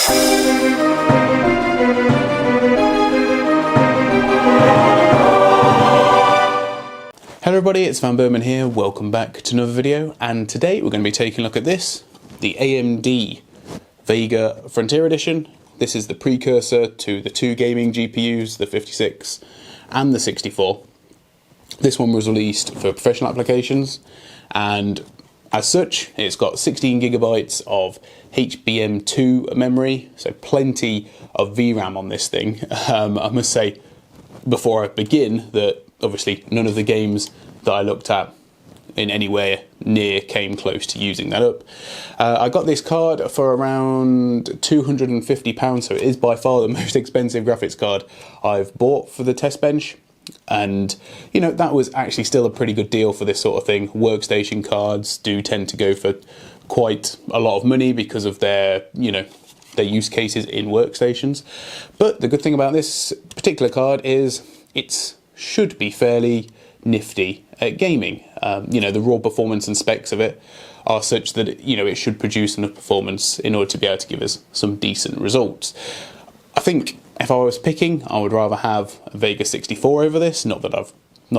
Hello everybody, it's vanburman here, welcome back to another video, and today we're going to be taking a look at this, the AMD Vega Frontier Edition. This is the precursor to the two gaming GPUs, the 56 and the 64. This one was released for professional applications, and as such it's got 16 gigabytes of HBM2 memory, so plenty of VRAM on this thing. I must say before I begin that obviously none of the games that I looked at in anywhere near came close to using that up. I got this card for around £250, so it is by far the most expensive graphics card I've bought for the test bench. And you know, that was actually still a pretty good deal for this sort of thing. Workstation cards do tend to go for quite a lot of money because of their, you know, their use cases in workstations. But the good thing about this particular card is it should be fairly nifty at gaming. You know, the raw performance and specs of it are such that, you know, it should produce enough performance in order to be able to give us some decent results. I think if I was picking, I would rather have a Vega 64 over this. Not that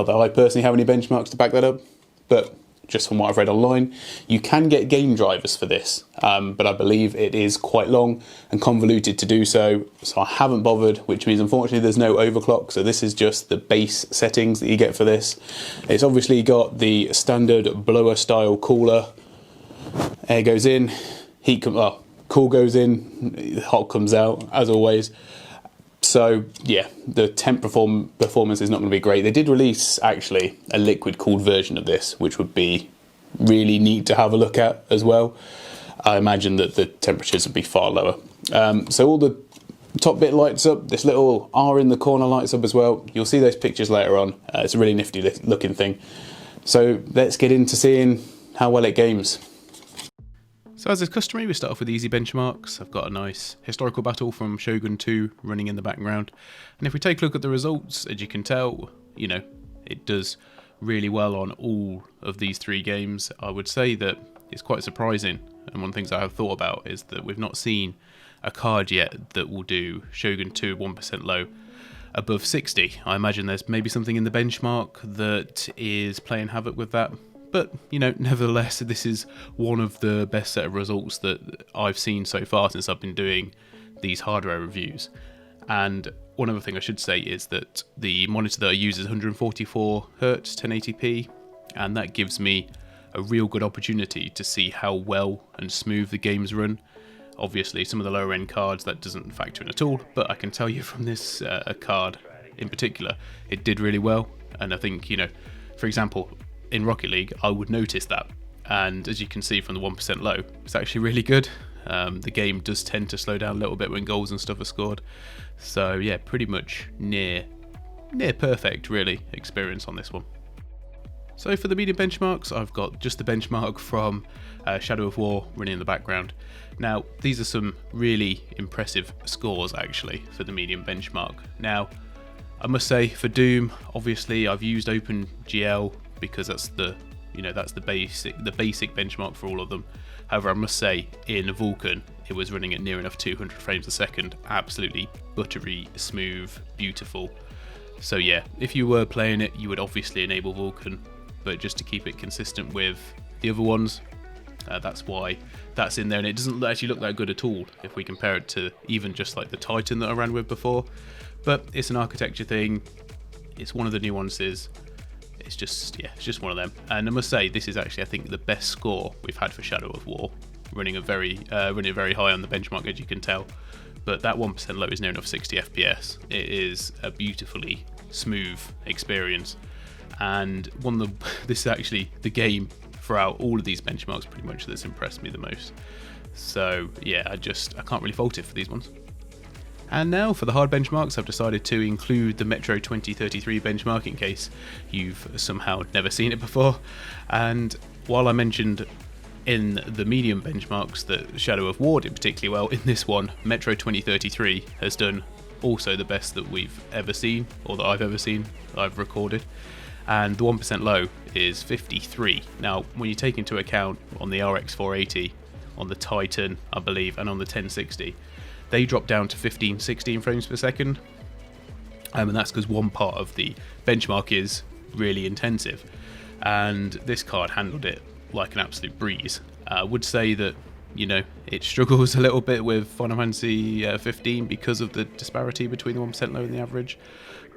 I personally have any benchmarks to back that up, but just from what I've read online, you can get game drivers for this, but I believe it is quite long and convoluted to do so, so I haven't bothered, which means unfortunately there's no overclock, so this is just the base settings that you get for this. It's obviously got the standard blower style cooler. Air goes in, cool goes in, hot comes out, as always. So yeah, the temp performance is not going to be great. They did release actually a liquid cooled version of this, which would be really neat to have a look at as well. I imagine that the temperatures would be far lower. So all the top bit lights up, this little R in the corner lights up as well. You'll see those pictures later on. It's a really nifty looking thing. So let's get into seeing how well it games. So as is customary, we start off with easy benchmarks. I've got a nice historical battle from Shogun 2 running in the background. And if we take a look at the results, as you can tell, you know, it does really well on all of these three games. I would say that it's quite surprising, and one of the things I have thought about is that we've not seen a card yet that will do Shogun 2 1% low above 60. I imagine there's maybe something in the benchmark that is playing havoc with that. But, you know, nevertheless, this is one of the best set of results that I've seen so far since I've been doing these hardware reviews. And one other thing I should say is that the monitor that I use is 144 Hz 1080p, and that gives me a real good opportunity to see how well and smooth the games run. Obviously, some of the lower end cards that doesn't factor in at all, but I can tell you from this card in particular, it did really well. And I think, you know, for example, in Rocket League, I would notice that, and as you can see from the 1% low, it's actually really good. The game does tend to slow down a little bit when goals and stuff are scored, so yeah, pretty much near perfect really experience on this one. So for the medium benchmarks, I've got just the benchmark from Shadow of War running in the background. Now these are some really impressive scores actually for the medium benchmark. Now I must say for Doom, obviously I've used OpenGL because that's the, you know, that's the basic benchmark for all of them. However, I must say in Vulkan it was running at near enough 200 frames a second, absolutely buttery smooth, beautiful. So yeah, if you were playing it, you would obviously enable Vulkan, but just to keep it consistent with the other ones, that's why that's in there, and it doesn't actually look that good at all if we compare it to even just like the Titan that I ran with before. But it's an architecture thing, it's one of the nuances. It's just one of them. And I must say, this is actually, I think, the best score we've had for Shadow of War, running very high on the benchmark, as you can tell. But that 1% low is near enough 60 FPS. It is a beautifully smooth experience, and this is actually the game throughout all of these benchmarks pretty much that's impressed me the most. So yeah, I can't really fault it for these ones. And now for the hard benchmarks, I've decided to include the Metro 2033 benchmark in case you've somehow never seen it before. And while I mentioned in the medium benchmarks that Shadow of War did particularly well, in this one, Metro 2033 has done also the best that we've ever seen, or that I've ever seen, that I've recorded. And the 1% low is 53. Now, when you take into account on the RX 480, on the Titan, I believe, and on the 1060, they drop down to 15, 16 frames per second. And that's because one part of the benchmark is really intensive. And this card handled it like an absolute breeze. I would say that, it struggles a little bit with Final Fantasy 15 because of the disparity between the 1% low and the average.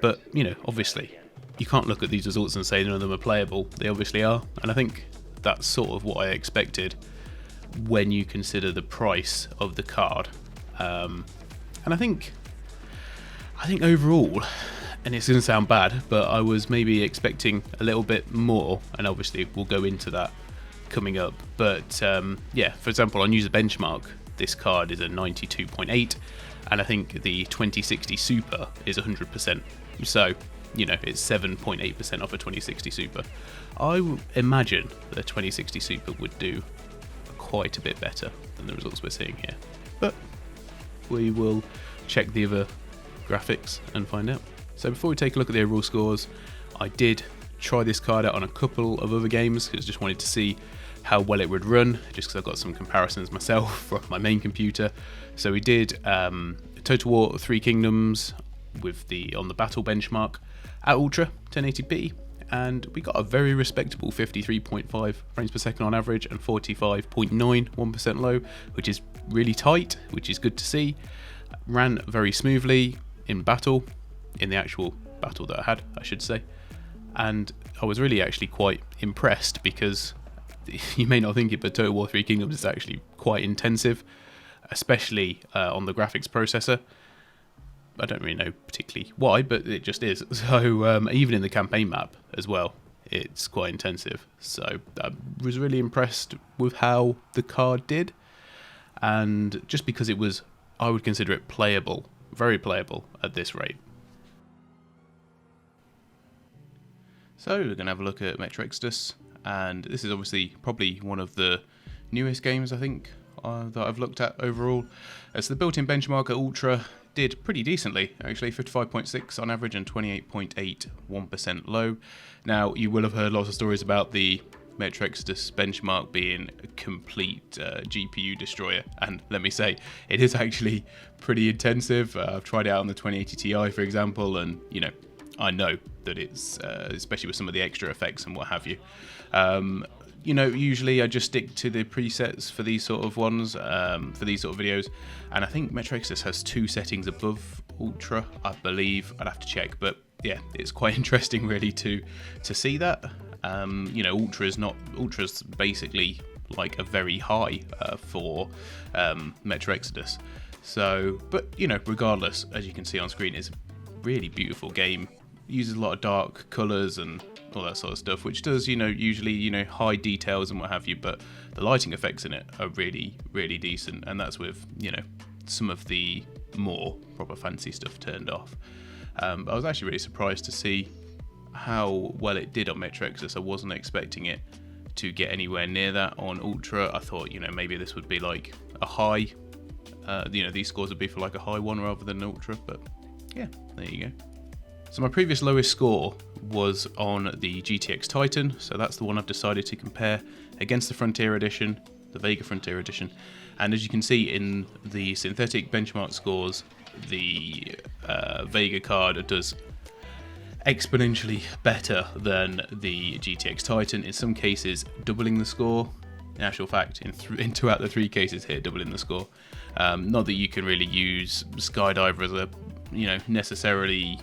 But, obviously, you can't look at these results and say none of them are playable. They obviously are. And I think that's sort of what I expected when you consider the price of the card. And I think overall, and it's going to sound bad, but I was maybe expecting a little bit more, and obviously we'll go into that coming up. But for example, on user benchmark, this card is a 92.8, and I think the 2060 Super is 100%. So, it's 7.8% off a 2060 Super. I imagine the 2060 Super would do quite a bit better than the results we're seeing here. But we will check the other graphics and find out. So before we take a look at the overall scores, I did try this card out on a couple of other games because I just wanted to see how well it would run, just because I've got some comparisons myself from my main computer. So we did Total War 3 Kingdoms on the battle benchmark at Ultra 1080p, and we got a very respectable 53.5 frames per second on average and 45.9 1% low, which is really tight, which is good to see. Ran very smoothly in battle, in the actual battle that I had, I should say. And I was really actually quite impressed because you may not think it, but Total War 3 Kingdoms is actually quite intensive, especially on the graphics processor. I don't really know particularly why, but it just is. So even in the campaign map as well, it's quite intensive. So I was really impressed with how the card did. And just because I would consider it playable, very playable at this rate. So we're going to have a look at Metro Exodus, and this is obviously probably one of the newest games I think that I've looked at overall. So the built-in benchmark at Ultra did pretty decently, actually 55.6 on average and 28.8 1% low. Now you will have heard lots of stories about the Metro Exodus benchmark being a complete GPU destroyer, and let me say, it is actually pretty intensive. I've tried it out on the 2080 Ti, for example, and I know that it's, especially with some of the extra effects and what have you. Usually I just stick to the presets for these sort of ones, for these sort of videos, and I think Metro Exodus has 2 settings above Ultra, I believe. I'd have to check, but yeah, it's quite interesting really to see that. Ultra's basically like a very high for Metro Exodus. So, but regardless, as you can see on screen, it's a really beautiful game. Uses a lot of dark colours and all that sort of stuff, which does, usually, high details and what have you, but the lighting effects in it are really, really decent, and that's with, some of the more proper fancy stuff turned off. But I was actually really surprised to see how well it did on Metro Exodus. I wasn't expecting it to get anywhere near that on Ultra. I thought, maybe this would be like a high, these scores would be for like a high one rather than an Ultra, but yeah, there you go. So my previous lowest score was on the GTX Titan, so that's the one I've decided to compare against the Frontier Edition, the Vega Frontier Edition. And as you can see in the synthetic benchmark scores, the Vega card does exponentially better than the GTX Titan, in some cases doubling the score. In actual fact, in 2 out of the 3 cases here, doubling the score. Not that you can really use Skydiver as a, necessarily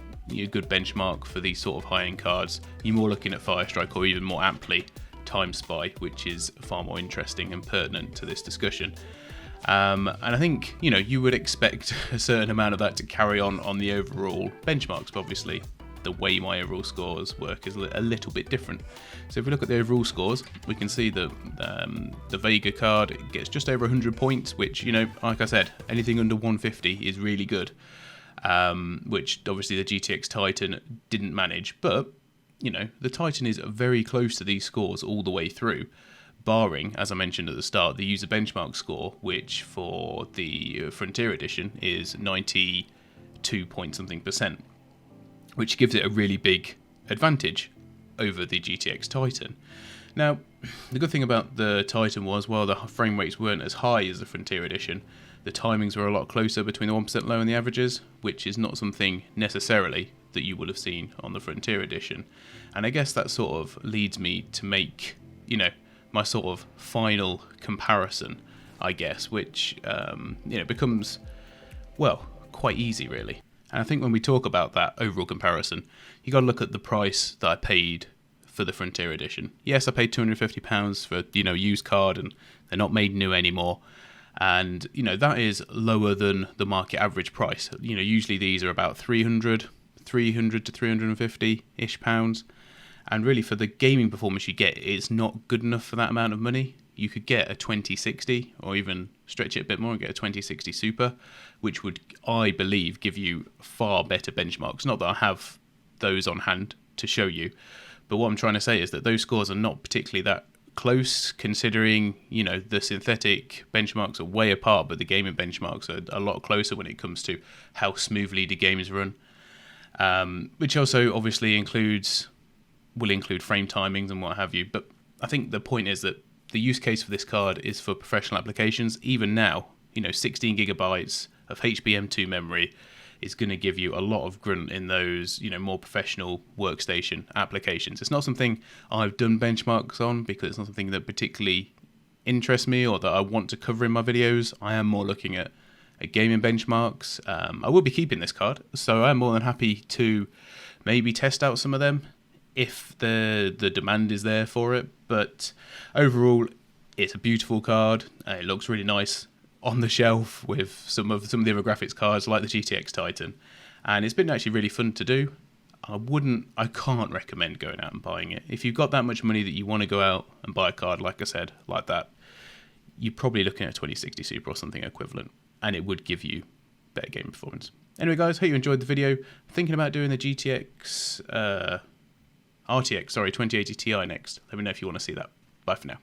good benchmark for these sort of high-end cards. You're more looking at Firestrike, or even more amply Time Spy, which is far more interesting and pertinent to this discussion. And I think you would expect a certain amount of that to carry on the overall benchmarks, but obviously the way my overall scores work is a little bit different. So if we look at the overall scores, we can see that the Vega card gets just over 100 points, which, like I said, anything under 150 is really good. Which obviously the GTX Titan didn't manage, but the Titan is very close to these scores all the way through, barring, as I mentioned at the start, the user benchmark score, which for the Frontier Edition is 92 point something %, which gives it a really big advantage over the GTX Titan. Now, the good thing about the Titan was, while the frame rates weren't as high as the Frontier Edition, The timings were a lot closer between the 1% low and the averages, which is not something necessarily that you would have seen on the Frontier Edition. And I guess that sort of leads me to make, my sort of final comparison, I guess, which, becomes, well, quite easy really. And I think when we talk about that overall comparison, you got to look at the price that I paid for the Frontier Edition. Yes, I paid £250 for, used card, and they're not made new anymore. And, that is lower than the market average price. Usually these are about 300 to 350-ish pounds. And really for the gaming performance you get, it's not good enough for that amount of money. You could get a 2060 or even stretch it a bit more and get a 2060 Super, which would, I believe, give you far better benchmarks. Not that I have those on hand to show you, but what I'm trying to say is that those scores are not particularly that close, considering the synthetic benchmarks are way apart, but the gaming benchmarks are a lot closer when it comes to how smoothly the games run, which also obviously will include frame timings and what have you. But I think the point is that the use case for this card is for professional applications. Even now, 16 gigabytes of HBM2 memory is going to give you a lot of grunt in those, more professional workstation applications. It's not something I've done benchmarks on because it's not something that particularly interests me or that I want to cover in my videos. I am more looking at gaming benchmarks. I will be keeping this card, so I'm more than happy to maybe test out some of them if the demand is there for it. But overall, it's a beautiful card. It looks really nice on the shelf with some of the other graphics cards like the GTX Titan, and it's been actually really fun to do. I can't recommend going out and buying it. If you've got that much money that you want to go out and buy a card, like I said, like that, you're probably looking at a 2060 Super or something equivalent, and it would give you better game performance. Anyway guys, hope you enjoyed the video. I'm thinking about doing the RTX 2080 Ti next. Let me know if you want to see that. Bye for now.